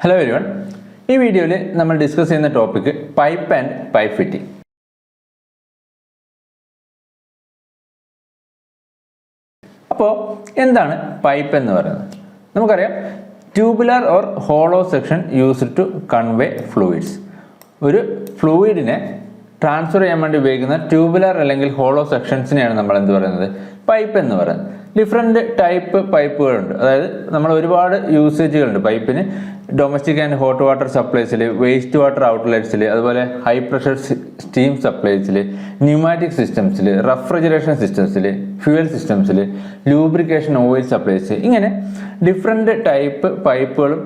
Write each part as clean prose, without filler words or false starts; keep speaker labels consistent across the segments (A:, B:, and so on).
A: Hello everyone, ഈ വീഡിയോയിൽ നമ്മൾ ഡിസ്കസ് ചെയ്യുന്ന topic pipe and pipe fitting. അപ്പോൾ എന്താണ് പൈപ്പ് എന്ന് പറയുന്നത്? നമുക്കറിയാം, tubular or hollow section used to convey fluids. ഒരു ഫ്ലൂയിഡിനെ ട്രാൻസ്ഫർ ചെയ്യാൻ വേണ്ടി ഉപയോഗിക്കുന്ന ട്യൂബുലർ അല്ലെങ്കിൽ ഹോളോ സെക്ഷൻസിനെയാണ് നമ്മൾ എന്ത് പറയുന്നത്? പൈപ്പ് എന്ന് പറയുന്നത്. ഡിഫറെൻറ്റ് ടൈപ്പ് പൈപ്പുകളുണ്ട്. അതായത് നമ്മൾ ഒരുപാട് യൂസേജുകളുണ്ട് പൈപ്പിന്. ഡൊമസ്റ്റിക് ആൻഡ് ഹോട്ട് വാട്ടർ സപ്ലൈസിൽ, വേസ്റ്റ് വാട്ടർ ഔട്ട്ലെറ്റ്സിൽ, അതുപോലെ ഹൈ പ്രഷർ സ്റ്റീം സപ്ലൈസിൽ, ന്യൂമാറ്റിക് സിസ്റ്റംസിൽ, റെഫ്രിജറേഷൻ സിസ്റ്റംസിൽ, ഫ്യൂവൽ സിസ്റ്റംസിൽ, ലൂബ്രിക്കേഷൻ ഓയിൽ സപ്ലൈസ്, ഇങ്ങനെ ഡിഫറെൻറ്റ് ടൈപ്പ് പൈപ്പുകളും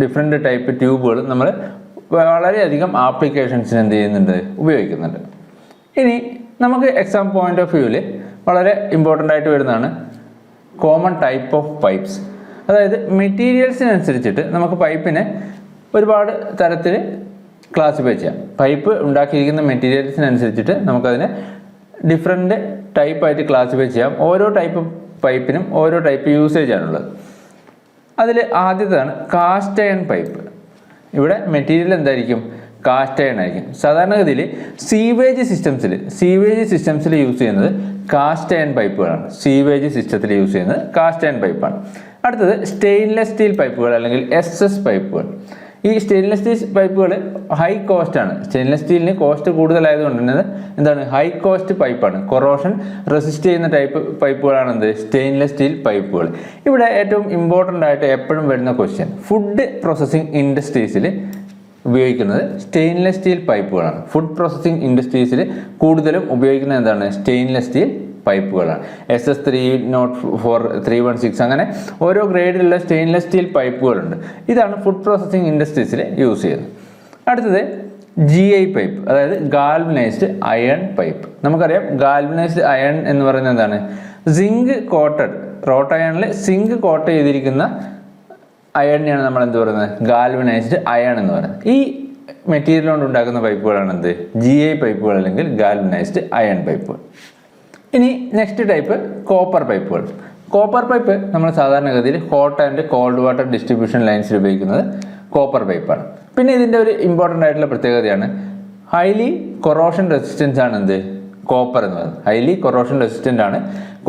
A: ഡിഫറെൻറ്റ് ടൈപ്പ് ട്യൂബുകളും നമ്മൾ വളരെയധികം ആപ്ലിക്കേഷൻസിന് എന്ത് ചെയ്യുന്നുണ്ട്? ഉപയോഗിക്കുന്നുണ്ട്. ഇനി നമുക്ക് എക്സാം പോയിന്റ് ഓഫ് വ്യൂവിൽ വളരെ ഇമ്പോർട്ടൻ്റ് ആയിട്ട് വരുന്നതാണ് കോമൺ ടൈപ്പ് ഓഫ് പൈപ്സ്. അതായത് മെറ്റീരിയൽസിനനുസരിച്ചിട്ട് നമുക്ക് പൈപ്പിനെ ഒരുപാട് തരത്തിൽ ക്ലാസിഫൈ ചെയ്യാം. പൈപ്പ് ഉണ്ടാക്കിയിരിക്കുന്ന മെറ്റീരിയൽസിനനുസരിച്ചിട്ട് നമുക്കതിനെ ഡിഫറെൻറ്റ് ടൈപ്പായിട്ട് ക്ലാസിഫൈ ചെയ്യാം. ഓരോ ടൈപ്പ് പൈപ്പിനും ഓരോ ടൈപ്പ് യൂസേജ് ആണുള്ളത്. അതിൽ ആദ്യത്തേതാണ് കാസ്റ്റ് അയൺ പൈപ്പ്. ഇവിടെ മെറ്റീരിയൽ എന്തായിരിക്കും? കാസ്റ്റ് അയൺ ആയിരിക്കും. സാധാരണഗതിയിൽ സീവേജ് സിസ്റ്റംസിൽ യൂസ് ചെയ്യുന്നത് കാസ്റ്റ് അയൺ പൈപ്പുകളാണ്. സീവേജ് സിസ്റ്റത്തിൽ യൂസ് ചെയ്യുന്നത് കാസ്റ്റ് അയൺ പൈപ്പാണ്. അടുത്തത് സ്റ്റെയിൻലെസ് സ്റ്റീൽ പൈപ്പുകൾ അല്ലെങ്കിൽ SS പൈപ്പുകൾ. ഈ സ്റ്റെയിൻലെസ് സ്റ്റീൽ പൈപ്പുകൾ ഹൈ കോസ്റ്റ് ആണ്. സ്റ്റെയിൻലെസ് സ്റ്റീലിന് കോസ്റ്റ് കൂടുതലായതുകൊണ്ട് തന്നെ എന്താണ്? ഹൈ കോസ്റ്റ് പൈപ്പാണ്. കൊറോഷൻ റെസിസ്റ്റ് ചെയ്യുന്ന ടൈപ്പ് പൈപ്പുകളാണ് എന്ത്? സ്റ്റെയിൻലെസ് സ്റ്റീൽ പൈപ്പുകൾ. ഇവിടെ ഏറ്റവും ഇമ്പോർട്ടൻ്റ് ആയിട്ട് എപ്പോഴും വരുന്ന ക്വസ്റ്റ്യൻ, ഫുഡ് പ്രോസസ്സിംഗ് ഇൻഡസ്ട്രീസിൽ ഉപയോഗിക്കുന്നത് സ്റ്റെയിൻലെസ് സ്റ്റീൽ പൈപ്പുകളാണ്. ഫുഡ് പ്രോസസ്സിംഗ് ഇൻഡസ്ട്രീസിൽ കൂടുതലും ഉപയോഗിക്കുന്നത് എന്താണ്? Stainless steel പൈപ്പുകളാണ്. SS 304, 316 അങ്ങനെ ഓരോ ഗ്രേഡിലുള്ള സ്റ്റെയിൻലെസ് സ്റ്റീൽ പൈപ്പുകളുണ്ട്. ഇതാണ് ഫുഡ് പ്രോസസ്സിംഗ് ഇൻഡസ്ട്രീസിൽ യൂസ് ചെയ്യുന്നത്. അടുത്തത് GI പൈപ്പ്, അതായത് ഗാൽവനൈസ്ഡ് അയൺ പൈപ്പ്. നമുക്കറിയാം, ഗാൽവനൈസ്ഡ് അയൺ എന്ന് പറയുന്നത് എന്താണ്? സിങ്ക് കോട്ടഡ്, റോട്ട് അയണിൽ സിങ്ക് കോട്ട് ചെയ്തിരിക്കുന്ന അയണിനെയാണ് നമ്മൾ എന്ത് പറയുന്നത്? ഗാൽവനൈസ്ഡ് അയൺ എന്ന് പറയുന്നത്. ഈ മെറ്റീരിയൽ കൊണ്ട് ഉണ്ടാക്കുന്ന പൈപ്പുകളാണ് എന്ത്? GI പൈപ്പുകൾ അല്ലെങ്കിൽ ഗാൽവനൈസ്ഡ് അയൺ പൈപ്പുകൾ. ഇനി നെക്സ്റ്റ് ടൈപ്പ് കോപ്പർ പൈപ്പുകൾ. കോപ്പർ പൈപ്പ് നമ്മൾ സാധാരണഗതിയിൽ hot and cold water distribution ലൈൻസിൽ ഉപയോഗിക്കുന്നത് കോപ്പർ പൈപ്പാണ്. പിന്നെ ഇതിൻ്റെ ഒരു ഇമ്പോർട്ടൻ്റ് ആയിട്ടുള്ള പ്രത്യേകതയാണ് ഹൈലി കൊറോഷൻ റെസിസ്റ്റൻസ് ആണ് എന്ത്? കോപ്പർ എന്ന് പറയുന്നത്. ഹൈലി കൊറോഷൻ റെസിസ്റ്റൻ്റ് ആണ്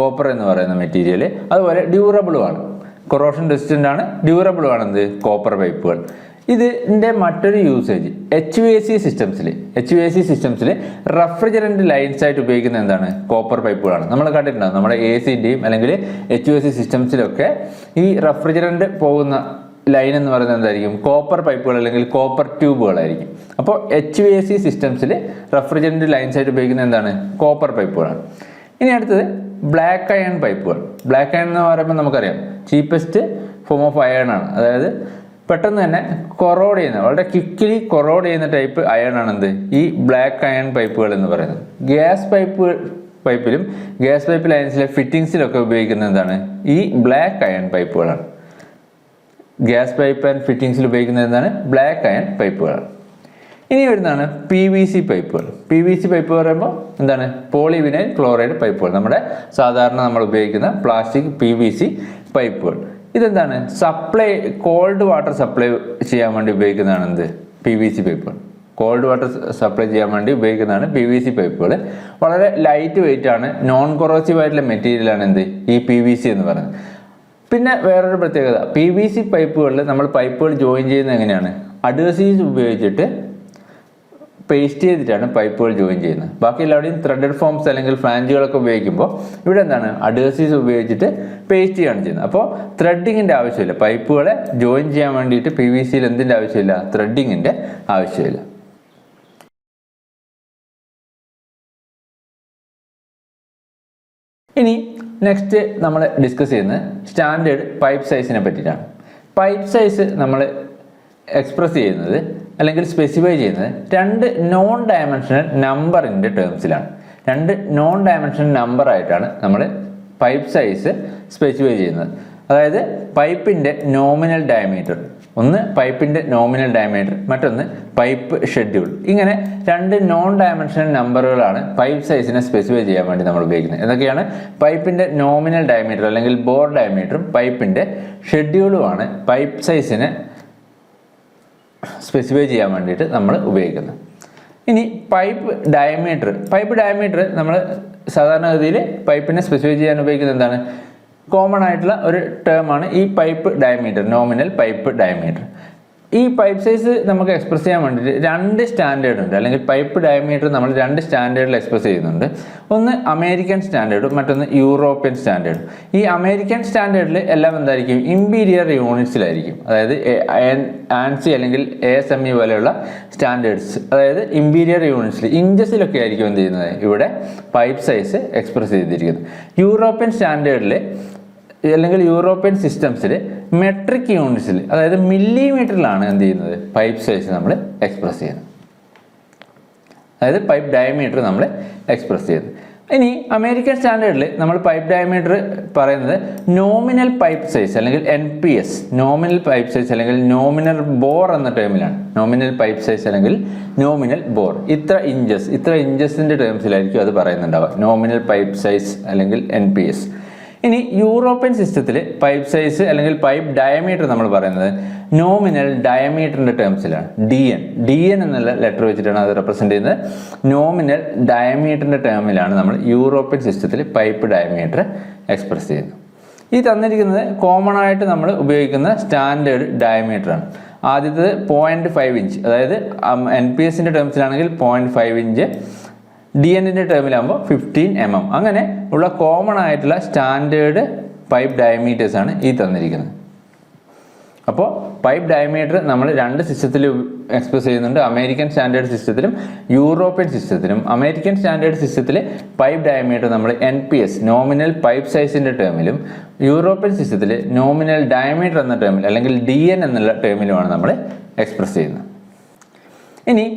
A: കോപ്പർ എന്ന് പറയുന്ന മെറ്റീരിയൽ. അതുപോലെ ഡ്യൂറബിളുമാണ്. കൊറോഷൻ റെസിസ്റ്റൻ്റ് ആണ്, ഡ്യൂറബിളും ആണ് എന്ത്? കോപ്പർ പൈപ്പുകൾ. ഇതിൻ്റെ മറ്റൊരു യൂസേജ് HVAC സിസ്റ്റംസിൽ റെഫ്രിജറൻറ്റ് ലൈൻസ് ആയിട്ട് ഉപയോഗിക്കുന്ന എന്താണ്? കോപ്പർ പൈപ്പുകളാണ്. നമ്മൾ കണ്ടിട്ടുണ്ടാകും നമ്മുടെ AC-ൻ്റെയും അല്ലെങ്കിൽ HVAC സിസ്റ്റംസിലൊക്കെ ഈ റെഫ്രിജറൻറ്റ് പോകുന്ന ലൈൻ എന്ന് പറയുന്നത് എന്തായിരിക്കും? കോപ്പർ പൈപ്പുകൾ അല്ലെങ്കിൽ കോപ്പർ ട്യൂബുകളായിരിക്കും. അപ്പോൾ HVAC സിസ്റ്റംസിൽ റെഫ്രിജറൻറ്റ് ലൈൻസ് ആയിട്ട് ഉപയോഗിക്കുന്ന എന്താണ്? കോപ്പർ പൈപ്പുകളാണ്. ഇനി അടുത്തത് ബ്ലാക്ക് അയൺ പൈപ്പുകൾ. ബ്ലാക്ക് അയൺ എന്ന് പറയുമ്പോൾ നമുക്കറിയാം ചീപ്പസ്റ്റ് ഫോം ഓഫ് അയൺ ആണ്. അതായത് പെട്ടെന്ന് തന്നെ കൊറോഡ് ചെയ്യുന്ന, വളരെ ക്വിക്കലി കൊറോഡ് ചെയ്യുന്ന ടൈപ്പ് അയൺ ആണ് എന്ത്? ഈ ബ്ലാക്ക് അയൺ പൈപ്പുകൾ എന്ന് പറയുന്നത്. ഗ്യാസ് പൈപ്പിലും ഗ്യാസ് പൈപ്പ് ലൈൻസിലെ ഫിറ്റിങ്സിലൊക്കെ ഉപയോഗിക്കുന്നത് എന്താണ്? ഈ ബ്ലാക്ക് അയൺ പൈപ്പുകളാണ്. ഗ്യാസ് പൈപ്പ് ആൻഡ് ഫിറ്റിങ്സിൽ ഉപയോഗിക്കുന്നത് എന്താണ്? ബ്ലാക്ക് അയൺ പൈപ്പുകളാണ്. ഇനി വരുന്നതാണ് PVC പൈപ്പുകൾ. PVC പൈപ്പ് പറയുമ്പോൾ എന്താണ്? പോളിവിനൈൽ ക്ലോറൈഡ് പൈപ്പുകൾ. നമ്മുടെ സാധാരണ നമ്മൾ ഉപയോഗിക്കുന്ന പ്ലാസ്റ്റിക് PVC പൈപ്പുകൾ. ഇതെന്താണ്? സപ്ലൈ, കോൾഡ് വാട്ടർ സപ്ലൈ ചെയ്യാൻ വേണ്ടി ഉപയോഗിക്കുന്നതാണ് എന്ത്? PVC പൈപ്പുകൾ. കോൾഡ് വാട്ടർ സപ്ലൈ ചെയ്യാൻ വേണ്ടി ഉപയോഗിക്കുന്നതാണ് PVC പൈപ്പുകൾ. വളരെ ലൈറ്റ് വെയിറ്റ് ആണ്, നോൺ കൊറോസീവ് ആയിട്ടുള്ള മെറ്റീരിയലാണ് എന്ത്? ഈ PVC എന്ന് പറയുന്നത്. പിന്നെ വേറൊരു പ്രത്യേകത, PVC പൈപ്പുകളിൽ നമ്മൾ പൈപ്പുകൾ ജോയിൻ ചെയ്യുന്നത് എങ്ങനെയാണ്? അഡ്ഹസീവ്സ് ഉപയോഗിച്ചിട്ട് പേസ്റ്റ് ചെയ്തിട്ടാണ് പൈപ്പുകൾ ജോയിൻ ചെയ്യുന്നത്. ബാക്കി എല്ലാവരുടെയും ത്രെഡഡ് ഫോംസ് അല്ലെങ്കിൽ ഫ്ലാഞ്ചുകളൊക്കെ ഉപയോഗിക്കുമ്പോൾ ഇവിടെ എന്താണ്? അഡ്ഹസീവ്സ് ഉപയോഗിച്ചിട്ട് പേസ്റ്റ് ചെയ്യുകയാണ് ചെയ്യുന്നത്. അപ്പോൾ ത്രെഡിങ്ങിൻ്റെ ആവശ്യമില്ല. പൈപ്പുകളെ ജോയിൻ ചെയ്യാൻ വേണ്ടിയിട്ട് PVCയിൽ എന്തിൻ്റെ ആവശ്യമില്ല? ത്രെഡിങ്ങിൻ്റെ ആവശ്യമില്ല. ഇനി നെക്സ്റ്റ് നമ്മൾ ഡിസ്കസ് ചെയ്യുന്നത് സ്റ്റാൻഡേർഡ് പൈപ്പ് സൈസിനെ പറ്റിയിട്ടാണ്. പൈപ്പ് സൈസ് നമ്മൾ എക്സ്പ്രസ് ചെയ്യുന്നത് അല്ലെങ്കിൽ സ്പെസിഫൈ ചെയ്യുന്നത് രണ്ട് നോൺ ഡയമെൻഷണൽ നമ്പറിൻ്റെ ടേംസിലാണ്. രണ്ട് നോൺ ഡയമെൻഷണൽ നമ്പർ ആയിട്ടാണ് നമ്മൾ പൈപ്പ് സൈസ് സ്പെസിഫൈ ചെയ്യുന്നത്. അതായത് പൈപ്പിൻ്റെ നോമിനൽ ഡയമീറ്റർ, ഒന്ന് പൈപ്പിൻ്റെ നോമിനൽ ഡയമീറ്റർ, മറ്റൊന്ന് പൈപ്പ് ഷെഡ്യൂൾ. ഇങ്ങനെ രണ്ട് നോൺ ഡയമെൻഷണൽ നമ്പറുകളാണ് പൈപ്പ് സൈസിനെ സ്പെസിഫൈ ചെയ്യാൻ വേണ്ടി നമ്മൾ ഉപയോഗിക്കുന്നത്. എന്തൊക്കെയാണ്? പൈപ്പിൻ്റെ നോമിനൽ ഡയമീറ്റർ അല്ലെങ്കിൽ ബോർ ഡയമീറ്ററും പൈപ്പിൻ്റെ ഷെഡ്യൂളുമാണ് പൈപ്പ് സൈസിനെ സ്പെസിഫൈ ചെയ്യാൻ വേണ്ടിയിട്ട് നമ്മൾ ഉപയോഗിക്കുന്നത്. ഇനി പൈപ്പ് ഡയമീറ്റർ നമ്മൾ സാധാരണഗതിയിൽ പൈപ്പിനെ സ്പെസിഫൈ ചെയ്യാൻ ഉപയോഗിക്കുന്നത് എന്താണ്? കോമൺ ആയിട്ടുള്ള ഒരു ടേമാണ് ഈ pipe diameter, nominal pipe diameter. ഈ പൈപ്പ് സൈസ് നമുക്ക് എക്സ്പ്രസ് ചെയ്യാൻ വേണ്ടിയിട്ട് 2 സ്റ്റാൻഡേർഡ് ഉണ്ട്, അല്ലെങ്കിൽ പൈപ്പ് ഡയമീറ്റർ നമ്മൾ 2 സ്റ്റാൻഡേർഡിൽ എക്സ്പ്രസ് ചെയ്യുന്നുണ്ട്. ഒന്ന് അമേരിക്കൻ സ്റ്റാൻഡേർഡും മറ്റൊന്ന് യൂറോപ്യൻ സ്റ്റാൻഡേർഡും. ഈ അമേരിക്കൻ സ്റ്റാൻഡേർഡിൽ എല്ലാം എന്തായിരിക്കും? ഇമ്പീരിയർ യൂണിറ്റ്സിലായിരിക്കും. അതായത് ആൻസി അല്ലെങ്കിൽ ASME പോലെയുള്ള സ്റ്റാൻഡേർഡ്സ്, അതായത് ഇമ്പീരിയർ യൂണിറ്റ്സിൽ ഇഞ്ചസിലൊക്കെ ആയിരിക്കും എന്ത് ചെയ്യുന്നത്? ഇവിടെ പൈപ്പ് സൈസ് എക്സ്പ്രസ് ചെയ്തിരിക്കുന്നത്. യൂറോപ്യൻ സ്റ്റാൻഡേർഡിൽ അല്ലെങ്കിൽ യൂറോപ്യൻ സിസ്റ്റംസിൽ മെട്രിക് യൂണിറ്റ്സിൽ, അതായത് മില്ലിമീറ്ററിലാണ് എന്ത് ചെയ്യുന്നത്? പൈപ്പ് സൈസ് നമ്മൾ എക്സ്പ്രസ് ചെയ്യുന്നത്. അതായത് പൈപ്പ് ഡയമീറ്റർ നമ്മൾ എക്സ്പ്രസ് ചെയ്യുന്നത്. ഇനി അമേരിക്കൻ സ്റ്റാൻഡേർഡിൽ നമ്മൾ പൈപ്പ് ഡയമീറ്റർ പറയുന്നത് നോമിനൽ പൈപ്പ് സൈസ് അല്ലെങ്കിൽ NPS, നോമിനൽ പൈപ്പ് സൈസ് അല്ലെങ്കിൽ നോമിനൽ ബോർ എന്ന ടേമിലാണ്. നോമിനൽ പൈപ്പ് സൈസ് അല്ലെങ്കിൽ നോമിനൽ ബോർ, ഇത്ര ഇഞ്ചസിൻ്റെ ടേംസിലായിരിക്കും അത് പറയുന്നുണ്ടാവുക, നോമിനൽ പൈപ്പ് സൈസ് അല്ലെങ്കിൽ NPS. ഇനി യൂറോപ്യൻ സിസ്റ്റത്തിൽ പൈപ്പ് സൈസ് അല്ലെങ്കിൽ പൈപ്പ് ഡയമീറ്റർ നമ്മൾ പറയുന്നത് നോമിനൽ ഡയമീറ്ററിൻ്റെ ടേംസിലാണ്. DN എന്നുള്ള ലെറ്റർ വെച്ചിട്ടാണ് അത് റെപ്രസെൻ്റ് ചെയ്യുന്നത്. നോമിനൽ ഡയമീറ്ററിൻ്റെ ടേമിലാണ് നമ്മൾ യൂറോപ്യൻ സിസ്റ്റത്തിൽ പൈപ്പ് ഡയമീറ്റർ എക്സ്പ്രസ് ചെയ്യുന്നത്. ഈ തന്നിരിക്കുന്നത് കോമൺ ആയിട്ട് നമ്മൾ ഉപയോഗിക്കുന്ന സ്റ്റാൻഡേർഡ് ഡയമീറ്ററാണ്. ആദ്യത്തേത് 0.5 ഇഞ്ച്, അതായത് NPSൻ്റെ ടേംസിലാണെങ്കിൽ 0.5 ഇഞ്ച്, DNൻ്റെ ടേമിലാകുമ്പോൾ 15 mm. അങ്ങനെ ഉള്ള കോമൺ ആയിട്ടുള്ള സ്റ്റാൻഡേർഡ് പൈപ്പ് ഡയമീറ്റേഴ്സാണ് ഈ തന്നിരിക്കുന്നത്. അപ്പോൾ പൈപ്പ് ഡയമീറ്റർ നമ്മൾ 2 സിസ്റ്റത്തിൽ എക്സ്പ്രസ് ചെയ്യുന്നുണ്ട്, അമേരിക്കൻ സ്റ്റാൻഡേർഡ് സിസ്റ്റത്തിലും യൂറോപ്യൻ സിസ്റ്റത്തിലും. അമേരിക്കൻ സ്റ്റാൻഡേർഡ് സിസ്റ്റത്തിൽ പൈപ്പ് ഡയമീറ്റർ നമ്മൾ NPS, നോമിനൽ പൈപ്പ് സൈസിൻ്റെ ടേമിലും, യൂറോപ്യൻ സിസ്റ്റത്തിൽ നോമിനൽ ഡയമീറ്റർ എന്ന ടേമിൽ അല്ലെങ്കിൽ DN എന്നുള്ള ടേമിലുമാണ് നമ്മൾ എക്സ്പ്രസ് ചെയ്യുന്നത്. ഇനി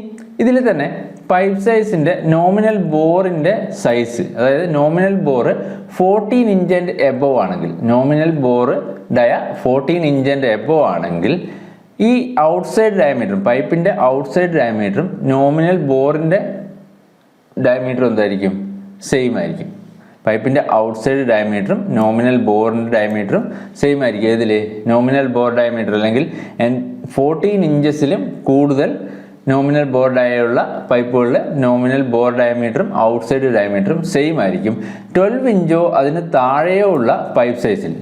A: ഇതിൽ തന്നെ പൈപ്പ് സൈസിൻ്റെ നോമിനൽ ബോറിൻ്റെ സൈസ്, അതായത് nominal bore 14 inch and above ആണെങ്കിൽ, nominal bore 14 inch and above ആണെങ്കിൽ ഈ ഔട്ട്സൈഡ് ഡയമീറ്ററും പൈപ്പിൻ്റെ ഔട്ട്സൈഡ് ഡയമീറ്ററും നോമിനൽ ബോറിൻ്റെ ഡയമീറ്ററും എന്തായിരിക്കും? സെയിം ആയിരിക്കും. പൈപ്പിൻ്റെ ഔട്ട്സൈഡ് ഡയമീറ്ററും നോമിനൽ ബോറിൻ്റെ ഡയമീറ്ററും സെയിം ആയിരിക്കും. ഇതിൽ നോമിനൽ ബോർ ഡയമീറ്റർ അല്ലെങ്കിൽ 14 ഇഞ്ചസിലും കൂടുതൽ നോമിനൽ ബോർ ഡയുള്ള പൈപ്പുകളിൽ നോമിനൽ ബോർ ഡയമീറ്ററും ഔട്ട്സൈഡ് ഡയമീറ്ററും സെയിം ആയിരിക്കും. 12 ഇഞ്ചോ അതിന് താഴെയോ ഉള്ള പൈപ്പ് സൈസിൽ,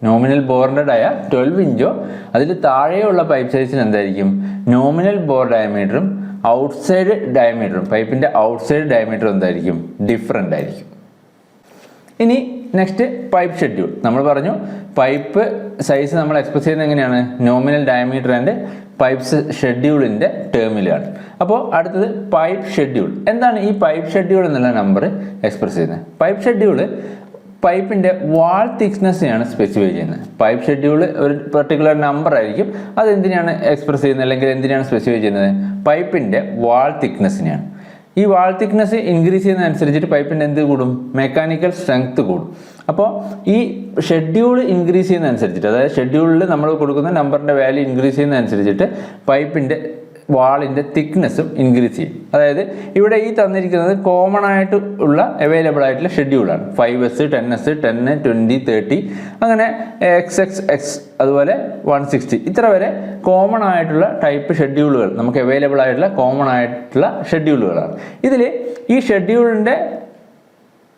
A: നോമിനൽ ബോറിൻ്റെ 12 ഇഞ്ചോ അതിൽ താഴെയോ ഉള്ള പൈപ്പ് സൈസിൽ എന്തായിരിക്കും? നോമിനൽ ബോർ ഡയമീറ്ററും ഔട്ട്സൈഡ് ഡയമീറ്ററും പൈപ്പിൻ്റെ ഔട്ട്സൈഡ് ഡയമീറ്ററും എന്തായിരിക്കും? ഡിഫറൻ്റ് ആയിരിക്കും. ഇനി നെക്സ്റ്റ് പൈപ്പ് ഷെഡ്യൂൾ. നമ്മൾ പറഞ്ഞു പൈപ്പ് സൈസ് നമ്മൾ എക്സ്പ്രസ് ചെയ്യുന്നത് എങ്ങനെയാണ്? നോമിനൽ ഡയമീറ്റർ ആൻഡ് പൈപ്പ് ഷെഡ്യൂളിൻ്റെ ടേമിലാണ്. അപ്പോൾ അടുത്തത് പൈപ്പ് ഷെഡ്യൂൾ. എന്താണ് ഈ പൈപ്പ് ഷെഡ്യൂൾ എന്നുള്ള നമ്പർ എക്സ്പ്രസ് ചെയ്യുന്നത്? പൈപ്പ് ഷെഡ്യൂൾ പൈപ്പിൻ്റെ വാൾ തിക്നെസ്സിനെയാണ് സ്പെസിഫൈ ചെയ്യുന്നത്. പൈപ്പ് ഷെഡ്യൂൾ ഒരു പെർട്ടിക്കുലർ നമ്പർ ആയിരിക്കും. അത് എന്തിനാണ് എക്സ്പ്രസ് ചെയ്യുന്നത് അല്ലെങ്കിൽ എന്തിനാണ് സ്പെസിഫൈ ചെയ്യുന്നത്? പൈപ്പിൻ്റെ വാൾ തിക്നെസ്സിനെയാണ്. ഈ വാൾ തിക്നെസ് ഇൻക്രീസ് ചെയ്യുന്നതനുസരിച്ചിട്ട് പൈപ്പിൻ്റെ എന്ത് കൂടും? മെക്കാനിക്കൽ സ്ട്രെങ്ത് കൂടും. അപ്പോൾ ഈ ഷെഡ്യൂൾ ഇൻക്രീസ് ചെയ്യുന്നതനുസരിച്ചിട്ട്, അതായത് ഷെഡ്യൂളിൽ നമ്മൾ കൊടുക്കുന്ന നമ്പറിൻ്റെ വാല്യൂ ഇൻക്രീസ് ചെയ്യുന്നതനുസരിച്ചിട്ട് പൈപ്പിൻ്റെ വാളിൻ്റെ തിക്നെസ്സും ഇൻക്രീസ് ചെയ്യും. അതായത് ഇവിടെ ഈ തന്നിരിക്കുന്നത് കോമൺ ആയിട്ട് ഉള്ള അവൈലബിൾ ആയിട്ടുള്ള ഷെഡ്യൂളാണ്. 5S, 10S, 10, 20, 30 അങ്ങനെ XXX അതുപോലെ 160 ഇത്ര വരെ കോമൺ ആയിട്ടുള്ള ടൈപ്പ് ഷെഡ്യൂളുകൾ നമുക്ക് അവൈലബിൾ ആയിട്ടുള്ള കോമൺ ആയിട്ടുള്ള ഷെഡ്യൂളുകളാണ്. ഇതിൽ ഈ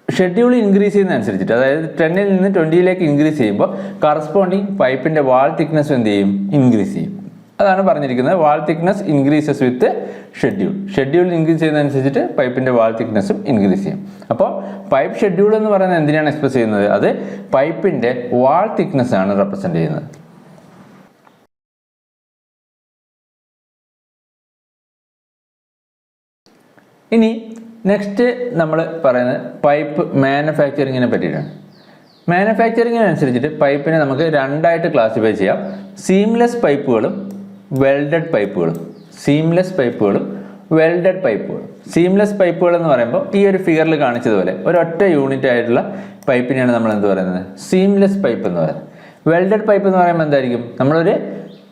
A: ഷെഡ്യൂൾ ഇൻക്രീസ് ചെയ്യുന്നതനുസരിച്ചിട്ട്, അതായത് 10ൽ നിന്ന് 20ലേക്ക് ഇൻക്രീസ് ചെയ്യുമ്പോൾ കറസ്പോണ്ടിങ് പൈപ്പിൻ്റെ വാൾ തിക്നെസ് എന്ത് ചെയ്യും? ഇൻക്രീസ് ചെയ്യും. അതാണ് പറഞ്ഞിരിക്കുന്നത്. Wall thickness increases with schedule increase ചെയ്യുന്നതനുസരിച്ചിട്ട് പൈപ്പിൻ്റെ വാൾ തിക്നെസ്സും ഇൻക്രീസ് ചെയ്യും. അപ്പോൾ പൈപ്പ് ഷെഡ്യൂൾ എന്ന് പറയുന്നത് എന്തിനാണ് എക്സ്പ്രസ് ചെയ്യുന്നത്? അത് പൈപ്പിൻ്റെ വാൾ തിക്നെസ് ആണ് റെപ്രസെൻ്റ് ചെയ്യുന്നത്. ഇനി നെക്സ്റ്റ് നമ്മൾ പറയുന്നത് പൈപ്പ് മാനുഫാക്ചറിങ്ങിനെ പറ്റിയിട്ടാണ്. മാനുഫാക്ചറിങ്ങിനനുസരിച്ചിട്ട് പൈപ്പിനെ നമുക്ക് 2ആയിട്ട് ക്ലാസിഫൈ ചെയ്യാം. സീംലെസ് പൈപ്പുകളും വെൽഡഡ് പൈപ്പുകളും. സീംലെസ് പൈപ്പുകൾ എന്ന് പറയുമ്പോൾ ഈ ഒരു ഫിഗറിൽ കാണിച്ചതുപോലെ ഒരൊറ്റ യൂണിറ്റ് ആയിട്ടുള്ള പൈപ്പിനെയാണ് നമ്മൾ എന്ത് പറയുന്നത്? സീംലെസ് പൈപ്പ് എന്ന് പറയുന്നത്. വെൽഡഡ് പൈപ്പ് എന്ന് പറയുമ്പോൾ എന്തായിരിക്കും? നമ്മളൊരു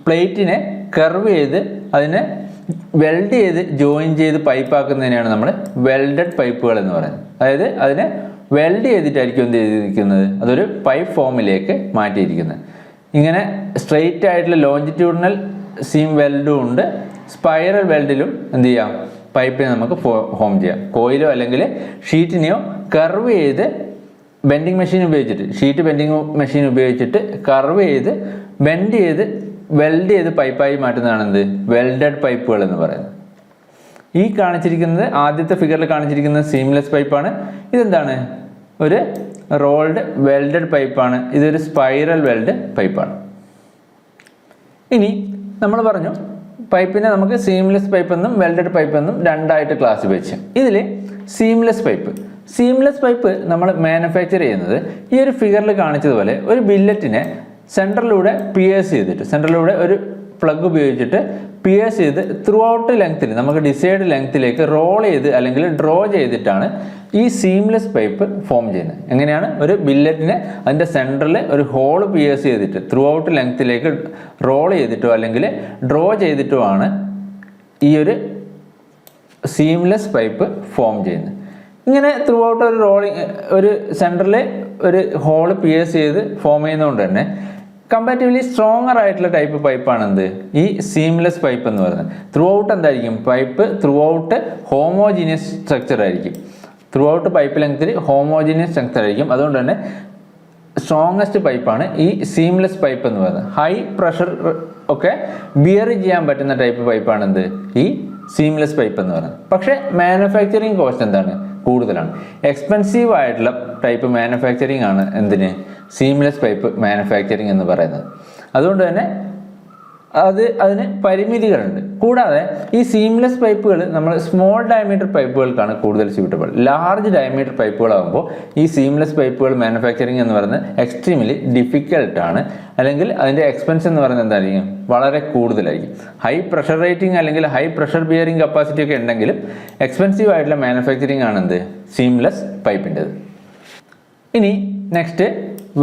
A: പ്ലേറ്റിനെ കർവ് ചെയ്ത് അതിനെ വെൽഡ് ചെയ്ത് ജോയിൻ ചെയ്ത് പൈപ്പാക്കുന്നതിനെയാണ് നമ്മൾ വെൽഡഡ് പൈപ്പുകൾ എന്ന് പറയുന്നത്. അതായത് അതിനെ വെൽഡ് ചെയ്തിട്ടായിരിക്കും എന്ത് ചെയ്തിരിക്കുന്നത്? അതൊരു പൈപ്പ് ഫോമിലേക്ക് മാറ്റിയിരിക്കുന്നത്. ഇങ്ങനെ സ്ട്രെയിറ്റ് ആയിട്ടുള്ള ലോഞ്ചിറ്റ്യൂഡിനൽ സീം വെൽഡും ഉണ്ട്. സ്പൈറൽ വെൽഡിലും എന്ത് ചെയ്യാം, പൈപ്പിനെ നമുക്ക് ഫോം ചെയ്യാം. കോയിലോ അല്ലെങ്കിൽ ഷീറ്റിനെയോ കർവ് ചെയ്ത് ബെൻഡിങ് മെഷീൻ ഉപയോഗിച്ചിട്ട്, ഷീറ്റ് ബെൻഡിങ് മെഷീൻ ഉപയോഗിച്ചിട്ട് കർവ് ചെയ്ത് ബെൻഡ് ചെയ്ത് വെൽഡ് ചെയ്ത് പൈപ്പായി മാറ്റുന്നതാണ് എന്ത്, വെൽഡഡ് പൈപ്പുകൾ എന്ന് പറയുന്നത്. ഈ കാണിച്ചിരിക്കുന്നത്, ആദ്യത്തെ ഫിഗറിൽ കാണിച്ചിരിക്കുന്നത് സീംലെസ് പൈപ്പാണ്. ഇതെന്താണ്, ഒരു റോൾഡ് വെൽഡഡ് പൈപ്പാണ്. ഇതൊരു സ്പൈറൽ വെൽഡ് പൈപ്പാണ്. ഇനി നമ്മൾ പറഞ്ഞു പൈപ്പിനെ നമുക്ക് സീംലെസ് പൈപ്പ് എന്നും വെൽഡഡ് പൈപ്പ് എന്നും രണ്ടായിട്ട് ക്ലാസിഫൈ ചെയ്യാം. ഇതിൽ സീംലെസ് പൈപ്പ് നമ്മൾ മാനുഫാക്ചർ ചെയ്യുന്നത് ഈ ഒരു ഫിഗറിൽ കാണിച്ചതുപോലെ ഒരു ബില്ലറ്റിനെ സെൻറ്ററിലൂടെ പിയേഴ്സ് ചെയ്തിട്ട്, സെൻറ്ററിലൂടെ ഒരു പ്ലഗ് ഉപയോഗിച്ചിട്ട് പിയേഴ്സ് ചെയ്ത് ത്രൂ ഔട്ട് ലെങ്ത്തിൽ, നമുക്ക് ഡിസൈഡ് ലെങ്ത്തിലേക്ക് റോൾ ചെയ്ത് അല്ലെങ്കിൽ ഡ്രോ ചെയ്തിട്ടാണ് ഈ സീംലെസ് പൈപ്പ് ഫോം ചെയ്യുന്നത്. എങ്ങനെയാണ്, ഒരു ബില്ലറ്റിനെ അതിൻ്റെ സെൻറ്ററിൽ ഒരു ഹോൾ പിയേഴ്സ് ചെയ്തിട്ട് ത്രൂ ഔട്ട് ലെങ്ത്തിലേക്ക് റോൾ ചെയ്തിട്ടോ അല്ലെങ്കിൽ ഡ്രോ ചെയ്തിട്ടോ ആണ് ഈ ഒരു സീംലെസ് പൈപ്പ് ഫോം ചെയ്യുന്നത്. ഇങ്ങനെ ത്രൂ ഔട്ട് ഒരു റോളിങ്, ഒരു സെൻറ്ററിൽ ഒരു ഹോൾ പിയേഴ്സ് ചെയ്ത് ഫോം ചെയ്യുന്നതുകൊണ്ട് തന്നെ കമ്പാരിറ്റീവ്ലി സ്ട്രോങ്ങർ ആയിട്ടുള്ള ടൈപ്പ് പൈപ്പാണ് എന്ത്, ഈ സീംലെസ് പൈപ്പ് എന്ന് പറയുന്നത്. ത്രൂ ഔട്ട് എന്തായിരിക്കും, pipe throughout homogeneous structure ആയിരിക്കും. ത്രൂ ഔട്ട് പൈപ്പ് ലെങ്ത്തിൽ ഹോമോജീനിയസ് സ്ട്രക്ചർ ആയിരിക്കും. അതുകൊണ്ട് തന്നെ സ്ട്രോങ്ങസ്റ്റ് പൈപ്പാണ് ഈ സീംലെസ് പൈപ്പ് എന്ന് പറയുന്നത്. ഹൈ പ്രഷർ ഒക്കെ ബിയർ ചെയ്യാൻ പറ്റുന്ന ടൈപ്പ് പൈപ്പാണ് എന്ത്, ഈ സീംലെസ് പൈപ്പ് എന്ന് പറയുന്നത്. പക്ഷേ മാനുഫാക്ചറിങ് കോസ്റ്റ് എന്താണ്, കൂടുതലാണ്. എക്സ്പെൻസീവ് ആയിട്ടുള്ള ടൈപ്പ് മാനുഫാക്ചറിങ് ആണ് എന്തിന്, സീംലെസ് പൈപ്പ് മാനുഫാക്ചറിങ് എന്ന് പറയുന്നത്. അതുകൊണ്ട് തന്നെ അതിന് പരിമിതികളുണ്ട്. കൂടാതെ ഈ സീംലെസ് പൈപ്പുകൾ നമ്മൾ സ്മോൾ ഡയമീറ്റർ പൈപ്പുകൾക്കാണ് കൂടുതൽ സ്യൂട്ടബിൾ. ലാർജ് ഡയമീറ്റർ പൈപ്പുകളാകുമ്പോൾ ഈ സീംലെസ് പൈപ്പുകൾ മാനുഫാക്ചറിങ് എന്ന് പറയുന്നത് എക്സ്ട്രീംലി ഡിഫിക്കൽട്ടാണ്. അല്ലെങ്കിൽ അതിൻ്റെ എക്സ്പെൻസ് എന്ന് പറയുന്നത് എന്തായിരിക്കും, വളരെ കൂടുതലായിരിക്കും. ഹൈ പ്രഷർ റേറ്റിംഗ് അല്ലെങ്കിൽ ഹൈ പ്രഷർ ബിയറിംഗ് കപ്പാസിറ്റി ഒക്കെ ഉണ്ടെങ്കിലും എക്സ്പെൻസീവ് ആയിട്ടുള്ള മാനുഫാക്ചറിങ് ആണ് എന്ത്, സീംലെസ് പൈപ്പിൻ്റെത്. ഇനി നെക്സ്റ്റ്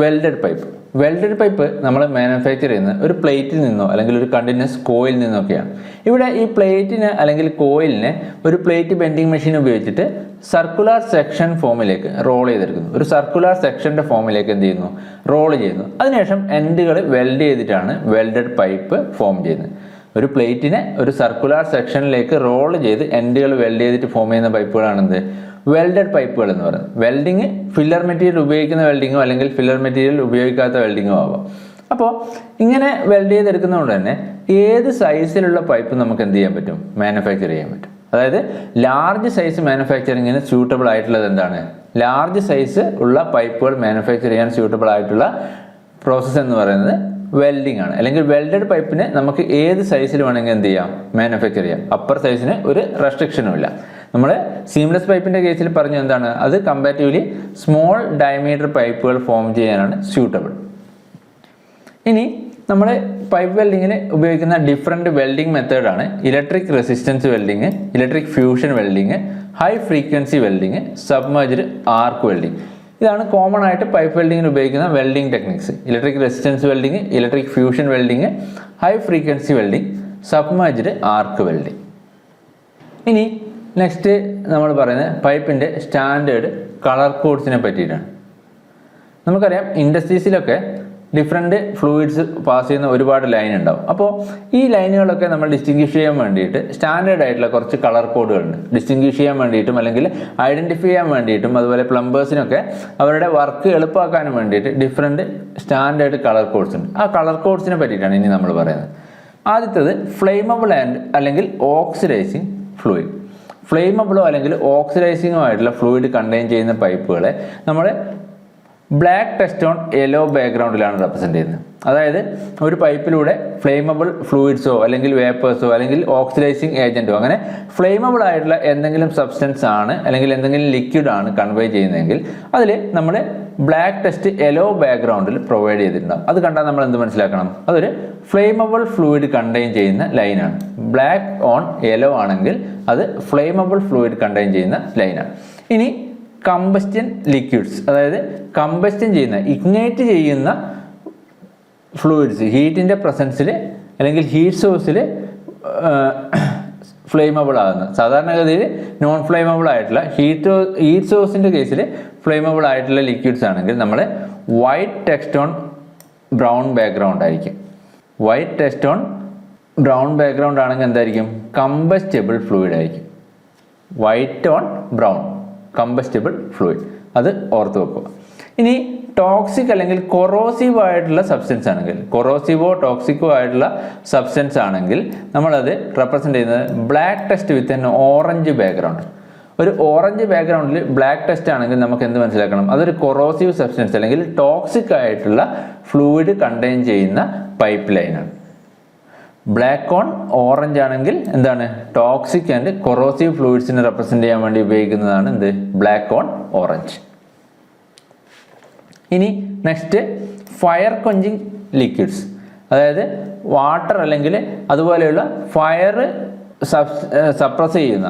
A: വെൽഡഡ് പൈപ്പ് നമ്മൾ മാനുഫാക്ചർ ചെയ്യുന്നത് ഒരു പ്ലേറ്റിൽ നിന്നോ അല്ലെങ്കിൽ ഒരു കണ്ടിന്യൂസ് കോയിൽ നിന്നൊക്കെയാണ്. ഇവിടെ ഈ പ്ലേറ്റിന് അല്ലെങ്കിൽ കോയിലിനെ ഒരു പ്ലേറ്റ് ബെൻഡിങ് മെഷീൻ ഉപയോഗിച്ചിട്ട് സർക്കുലർ സെക്ഷൻ ഫോമിലേക്ക് റോൾ ചെയ്തെടുക്കുന്നു. ഒരു സർക്കുലർ സെക്ഷൻ്റെ ഫോമിലേക്ക് എന്ത് ചെയ്യുന്നു, റോൾ ചെയ്യുന്നു. അതിനുശേഷം എൻഡുകൾ വെൽഡ് ചെയ്തിട്ടാണ് വെൽഡഡ് പൈപ്പ് ഫോം ചെയ്യുന്നത്. ഒരു പ്ലേറ്റിനെ ഒരു സർക്കുലർ സെക്ഷനിലേക്ക് റോൾ ചെയ്ത് എൻഡുകൾ വെൽഡ് ചെയ്തിട്ട് ഫോം ചെയ്യുന്ന പൈപ്പുകളാണെന്ത്, വെൽഡഡ് പൈപ്പുകൾ എന്ന് പറയുന്നത്. വെൽഡിങ് ഫില്ലർ മെറ്റീരിയൽ ഉപയോഗിക്കുന്ന വെൽഡിങ്ങോ അല്ലെങ്കിൽ ഫില്ലർ മെറ്റീരിയൽ ഉപയോഗിക്കാത്ത വെൽഡിങ്ങോ ആവാം. അപ്പോൾ ഇങ്ങനെ വെൽഡ് ചെയ്തെടുക്കുന്നതുകൊണ്ട് തന്നെ ഏത് സൈസിലുള്ള പൈപ്പ് നമുക്ക് എന്ത് ചെയ്യാൻ പറ്റും, മാനുഫാക്ചർ ചെയ്യാൻ പറ്റും. അതായത് ലാർജ് സൈസ് മാനുഫാക്ചറിങ്ങിന് സ്യൂട്ടബിൾ ആയിട്ടുള്ളത് എന്താണ്, ലാർജ് സൈസ് ഉള്ള പൈപ്പുകൾ മാനുഫാക്ചർ ചെയ്യാൻ സ്യൂട്ടബിൾ ആയിട്ടുള്ള പ്രോസസ്സ് എന്ന് പറയുന്നത് വെൽഡിംഗ് ആണ്. അല്ലെങ്കിൽ വെൽഡഡ് പൈപ്പിന് നമുക്ക് ഏത് സൈസിൽ വേണമെങ്കിൽ എന്ത് ചെയ്യാം, മാനുഫാക്ചർ ചെയ്യാം. അപ്പർ സൈസിന് ഒരു റെസ്ട്രിക്ഷനും ഇല്ല. നമ്മൾ സീംലെസ് പൈപ്പിൻ്റെ കേസിൽ പറഞ്ഞു എന്താണ്, അത് കമ്പാരിറ്റീവ്ലി സ്മോൾ ഡയമീറ്റർ പൈപ്പുകൾ ഫോം ചെയ്യാനാണ് സ്യൂട്ടബിൾ. ഇനി നമ്മൾ പൈപ്പ് വെൽഡിങ്ങിന് ഉപയോഗിക്കുന്ന ഡിഫറെൻറ്റ് വെൽഡിംഗ് മെത്തേഡാണ് electric resistance welding, electric fusion welding, high frequency welding, submerged ആർക്ക് വെൽഡിങ്. ഇതാണ് കോമൺ ആയിട്ട് പൈപ്പ് വെൽഡിങ്ങിന് ഉപയോഗിക്കുന്ന welding techniques. Electric resistance welding, electric fusion welding, high frequency welding, submerged ആർക്ക് welding. ഇനി next നമ്മൾ പറയുന്നത് പൈപ്പിൻ്റെ സ്റ്റാൻഡേർഡ് കളർ കോഡ്സിനെ പറ്റിയിട്ടാണ്. നമുക്കറിയാം ഇൻഡസ്ട്രീസിലൊക്കെ ഡിഫറെൻറ്റ് ഫ്ലൂയിഡ്സ് പാസ് ചെയ്യുന്ന ഒരുപാട് ലൈൻ ഉണ്ടാവും. അപ്പോൾ ഈ ലൈനുകളൊക്കെ നമ്മൾ ഡിസ്റ്റിങ്വിഷ് ചെയ്യാൻ വേണ്ടിയിട്ട് സ്റ്റാൻഡേർഡ് ആയിട്ടുള്ള കുറച്ച് കളർ കോഡുകളുണ്ട്. ഡിസ്റ്റിങ്വിഷ് ചെയ്യാൻ വേണ്ടിയിട്ടും അല്ലെങ്കിൽ ഐഡൻറ്റിഫൈ ചെയ്യാൻ വേണ്ടിയിട്ടും അതുപോലെ പ്ലംബേഴ്സിനൊക്കെ അവരുടെ വർക്ക് എളുപ്പമാക്കാനും വേണ്ടിയിട്ട് ഡിഫറെൻറ്റ് സ്റ്റാൻഡേർഡ് കളർ കോഡ്സ് ഉണ്ട്. ആ കളർ കോഡ്സിനെ പറ്റിയിട്ടാണ് ഇനി നമ്മൾ പറയുന്നത്. ആദ്യത്തേത് ഫ്ലെയിമബിൾ ആൻഡ് അല്ലെങ്കിൽ ഓക്സിഡൈസിങ് ഫ്ലൂയിഡ്. ഫ്ലെയിമബിളോ അല്ലെങ്കിൽ ഓക്സിഡൈസിങ്ങോ ആയിട്ടുള്ള ഫ്ലൂയിഡ് കണ്ടെയ്ൻ ചെയ്യുന്ന പൈപ്പുകളെ നമ്മൾ ബ്ലാക്ക് ടെക്സ്റ്റ് ഓൺ യെല്ലോ ബാക്ക്ഗ്രൗണ്ടിലാണ് റെപ്രസെൻ്റ് ചെയ്യുന്നത്. അതായത് ഒരു പൈപ്പിലൂടെ ഫ്ലെയിമബിൾ ഫ്ലൂയിഡ്സോ അല്ലെങ്കിൽ വേപ്പേഴ്സോ അല്ലെങ്കിൽ ഓക്സിഡൈസിങ് ഏജൻറ്റോ അങ്ങനെ ഫ്ലെയിമബിൾ ആയിട്ടുള്ള എന്തെങ്കിലും സബ്സ്റ്റൻസ് ആണ് അല്ലെങ്കിൽ എന്തെങ്കിലും ലിക്വിഡ് ആണ് കൺവേ ചെയ്യുന്നതെങ്കിൽ അതിൽ നമ്മൾ ബ്ലാക്ക് ടെക്സ്റ്റ് യെല്ലോ ബാക്ക്ഗ്രൗണ്ടിൽ പ്രൊവൈഡ് ചെയ്തിട്ടുണ്ടാകും. അത് കണ്ടാൽ നമ്മൾ എന്ത് മനസ്സിലാക്കണം, അതൊരു ഫ്ലെയിമബിൾ ഫ്ലൂയിഡ് കണ്ടെയ്ൻ ചെയ്യുന്ന ലൈനാണ്. ബ്ലാക്ക് ഓൺ യെല്ലോ ആണെങ്കിൽ അത് ഫ്ലെയിമബിൾ ഫ്ലൂയിഡ് കണ്ടെയ്ൻ ചെയ്യുന്ന ലൈനാണ്. ഇനി കമ്പസ്റ്റൻ ലിക്വിഡ്സ്, അതായത് കമ്പസ്റ്റൻ ചെയ്യുന്ന ഇഗ്നൈറ്റ് ചെയ്യുന്ന ഫ്ലൂയിഡ്സ് ഹീറ്റിൻ്റെ പ്രസൻസിൽ അല്ലെങ്കിൽ ഹീറ്റ് സോഴ്സിൽ ഫ്ലെയിമബിൾ ആകുന്ന, സാധാരണഗതിയിൽ നോൺ ഫ്ലെയിമബിൾ ആയിട്ടുള്ള ഹീറ്റ് സോഴ്സിൻ്റെ കേസിൽ ഫ്ലെയിമബിൾ ആയിട്ടുള്ള ലിക്വിഡ്സ് ആണെങ്കിൽ നമ്മൾ white text on brown background ആയിരിക്കും. White text on brown background ആണെങ്കിൽ എന്തായിരിക്കും? കമ്പസ്റ്റബിൾ ഫ്ലൂയിഡ് ആയിരിക്കും. White on brown combustible fluid, അത് ഓർത്ത് വെക്കുക. ഇനി ടോക്സിക് അല്ലെങ്കിൽ കൊറോസീവ് ആയിട്ടുള്ള സബ്സ്റ്റൻസ് ആണെങ്കിൽ, കൊറോസീവോ ടോക്സിക്കോ ആയിട്ടുള്ള സബ്സ്റ്റൻസ് ആണെങ്കിൽ നമ്മളത് റെപ്രസെൻ്റ് ചെയ്യുന്നത് ബ്ലാക്ക് ടെസ്റ്റ് വിത്ത് എൻ ഓറഞ്ച് ബാക്ക്ഗ്രൗണ്ട്. ഒരു ഓറഞ്ച് ബാക്ക്ഗ്രൗണ്ടിൽ ബ്ലാക്ക് ടെസ്റ്റ് ആണെങ്കിൽ നമുക്ക് എന്ത് മനസ്സിലാക്കണം? അതൊരു കൊറോസീവ് സബ്സ്റ്റൻസ് അല്ലെങ്കിൽ ടോക്സിക് ആയിട്ടുള്ള ഫ്ലൂയിഡ് കണ്ടെയ്ൻ ചെയ്യുന്ന പൈപ്പ് ലൈനാണ്. ബ്ലാക്ക് ഓൺ ഓറഞ്ച് ആണെങ്കിൽ എന്താണ്? ടോക്സിക് ആൻഡ് കൊറോസീവ് ഫ്ലൂയിഡ്സിനെ റെപ്രസെൻ്റ് ചെയ്യാൻ വേണ്ടി ഉപയോഗിക്കുന്നതാണ് എന്ത്? Black on orange. ഇനി നെക്സ്റ്റ് ഫയർ കൊഞ്ചിങ് ലിക്വിഡ്സ്, അതായത് വാട്ടർ അല്ലെങ്കിൽ അതുപോലെയുള്ള ഫയർ സപ്രസ് ചെയ്യുന്ന,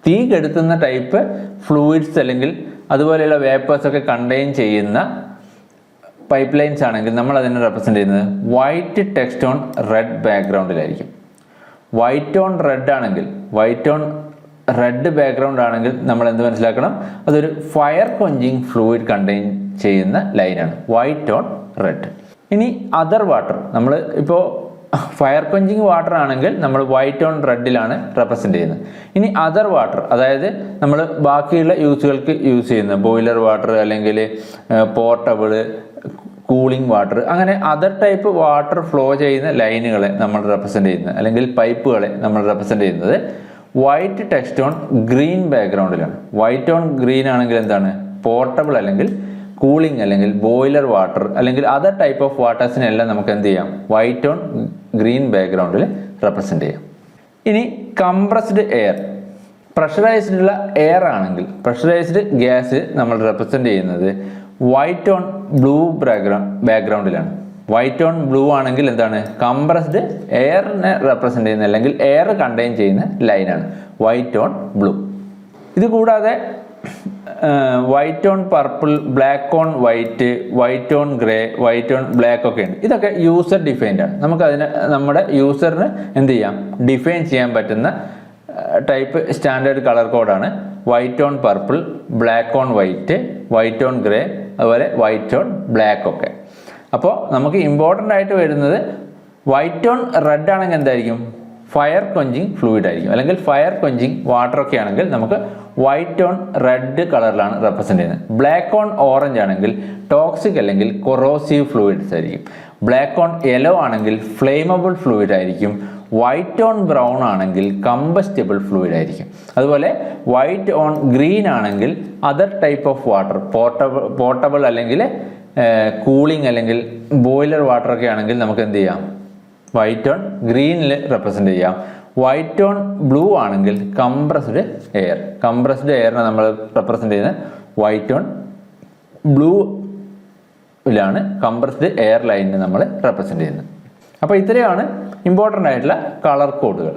A: തീ കെടുത്തുന്ന ടൈപ്പ് ഫ്ലൂയിഡ്സ് അല്ലെങ്കിൽ അതുപോലെയുള്ള വേപ്പേഴ്സ് ഒക്കെ കണ്ടെയ്ൻ ചെയ്യുന്ന പൈപ്പ് ലൈൻസ് ആണെങ്കിൽ നമ്മൾ അതിനെ റെപ്രസെൻ്റ് ചെയ്യുന്നത് വൈറ്റ് ടെക്സ്റ്റ് ഓൺ റെഡ് ബാക്ക്ഗ്രൗണ്ടിലായിരിക്കും. വൈറ്റ് ഓൺ റെഡ് ആണെങ്കിൽ, വൈറ്റ് ഓൺ റെഡ് ബാക്ക്ഗ്രൗണ്ട് ആണെങ്കിൽ നമ്മൾ എന്ത് മനസ്സിലാക്കണം? അതൊരു ഫയർ കൊഞ്ചിങ് ഫ്ലൂയിഡ് കണ്ടെയ്ൻ ചെയ്യുന്ന ലൈനാണ്, വൈറ്റ് ഓൺ റെഡ്. ഇനി അതർ വാട്ടർ, നമ്മൾ ഇപ്പോൾ ഫയർ കൊഞ്ചിങ് വാട്ടർ ആണെങ്കിൽ നമ്മൾ വൈറ്റ് ഓൺ റെഡിലാണ് റെപ്രസെൻ്റ് ചെയ്യുന്നത്. ഇനി അതർ വാട്ടർ, അതായത് നമ്മൾ ബാക്കിയുള്ള യൂസുകൾക്ക് യൂസ് ചെയ്യുന്ന ബോയിലർ വാട്ടർ അല്ലെങ്കിൽ പോർട്ടബിൾ കൂളിംഗ് വാട്ടർ, അങ്ങനെ അതർ ടൈപ്പ് വാട്ടർ ഫ്ലോ ചെയ്യുന്ന ലൈനുകളെ നമ്മൾ റെപ്രസെൻ്റ് ചെയ്യുന്നത് അല്ലെങ്കിൽ പൈപ്പുകളെ നമ്മൾ റെപ്രസെൻ്റ് ചെയ്യുന്നത് വൈറ്റ് ടെക്സ്റ്റ് ഓൺ ഗ്രീൻ ബാക്ക്ഗ്രൗണ്ടിലാണ്. വൈറ്റ് ഓൺ ഗ്രീൻ ആണെങ്കിൽ എന്താണ്? പോർട്ടബിൾ അല്ലെങ്കിൽ കൂളിംഗ് അല്ലെങ്കിൽ ബോയിലർ വാട്ടർ അല്ലെങ്കിൽ അതർ ടൈപ്പ് ഓഫ് വാട്ടേഴ്സിനെല്ലാം നമുക്ക് എന്ത് ചെയ്യാം? വൈറ്റ് ഓൺ ഗ്രീൻ ബാക്ക്ഗ്രൗണ്ടിൽ റെപ്രസെൻ്റ് ചെയ്യാം. ഇനി കംപ്രസ്ഡ് എയർ, പ്രഷറൈസ്ഡ് ഉള്ള എയർ ആണെങ്കിൽ, പ്രഷറൈസ്ഡ് ഗ്യാസ് നമ്മൾ റെപ്രസെൻ്റ് ചെയ്യുന്നത് വൈറ്റ് ഓൺ ബ്ലൂ ബാക്ക്ഗ്രൗണ്ടിലാണ്. വൈറ്റ് ഓൺ ബ്ലൂ ആണെങ്കിൽ എന്താണ്? കംപ്രസ്ഡ് എയറിനെ റെപ്രസെൻ്റ് ചെയ്യുന്ന അല്ലെങ്കിൽ എയർ കണ്ടെയ്ൻ ചെയ്യുന്ന ലൈനാണ് വൈറ്റ് ഓൺ ബ്ലൂ. ഇത് കൂടാതെ white on purple, black on white, white on grey, white on black ഒക്കെ ഉണ്ട്. ഇതൊക്കെ യൂസർ ഡിഫൈൻഡ് ആണ്. നമുക്കതിന് നമ്മുടെ യൂസറിന് എന്ത് ചെയ്യാം? ഡിഫൈൻ ചെയ്യാൻ പറ്റുന്ന ടൈപ്പ് സ്റ്റാൻഡേർഡ് കളർ കോഡാണ് white on purple, black on white, white on grey, അതുപോലെ വൈറ്റ് ഓൺ ബ്ലാക്ക് ഒക്കെ. അപ്പോൾ നമുക്ക് ഇമ്പോർട്ടൻ്റ് ആയിട്ട് വരുന്നത് വൈറ്റ് ഓൺ റെഡ് ആണെങ്കിൽ എന്തായിരിക്കും? ഫയർ കൊഞ്ചിങ് ഫ്ലൂയിഡ് ആയിരിക്കും, അല്ലെങ്കിൽ ഫയർ കൊഞ്ചിങ് വാട്ടർ ഒക്കെ ആണെങ്കിൽ നമുക്ക് വൈറ്റ് ഓൺ റെഡ് കളറിലാണ് റെപ്രസെൻ്റ് ചെയ്യുന്നത്. ബ്ലാക്ക് ഓൺ ഓറഞ്ച് ആണെങ്കിൽ ടോക്സിക് അല്ലെങ്കിൽ കൊറോസീവ് ഫ്ലൂയിഡ്സ് ആയിരിക്കും. ബ്ലാക്ക് ഓൺ യെല്ലോ ആണെങ്കിൽ ഫ്ലെയിമബിൾ ഫ്ലൂയിഡ് ആയിരിക്കും. വൈറ്റ് ഓൺ ബ്രൗൺ ആണെങ്കിൽ കമ്പസ്റ്റബിൾ ഫ്ലൂയിഡ് ആയിരിക്കും. അതുപോലെ വൈറ്റ് ഓൺ ഗ്രീൻ ആണെങ്കിൽ other type of water, portable അല്ലെങ്കിൽ കൂളിംഗ് അല്ലെങ്കിൽ ബോയിലർ വാട്ടർ ഒക്കെ ആണെങ്കിൽ നമുക്ക് എന്ത് ചെയ്യാം? വൈറ്റ് ഓൺ ഗ്രീനിൽ റെപ്രസെൻ്റ് ചെയ്യാം. വൈറ്റ് ഓൺ ബ്ലൂ ആണെങ്കിൽ കംപ്രസ്ഡ് എയർ, കംപ്രസ്ഡ് എയറിനെ നമ്മൾ റെപ്രസെൻ്റ് ചെയ്യുന്നത് വൈറ്റ് ഓൺ ബ്ലൂവിലാണ് കംപ്രസ്ഡ് എയർ ലൈനിനെ നമ്മൾ റെപ്രസെൻ്റ് ചെയ്യുന്നത്. അപ്പോൾ ഇത്രയാണ് ഇമ്പോർട്ടൻ്റ് ആയിട്ടുള്ള കളർ കോഡുകൾ.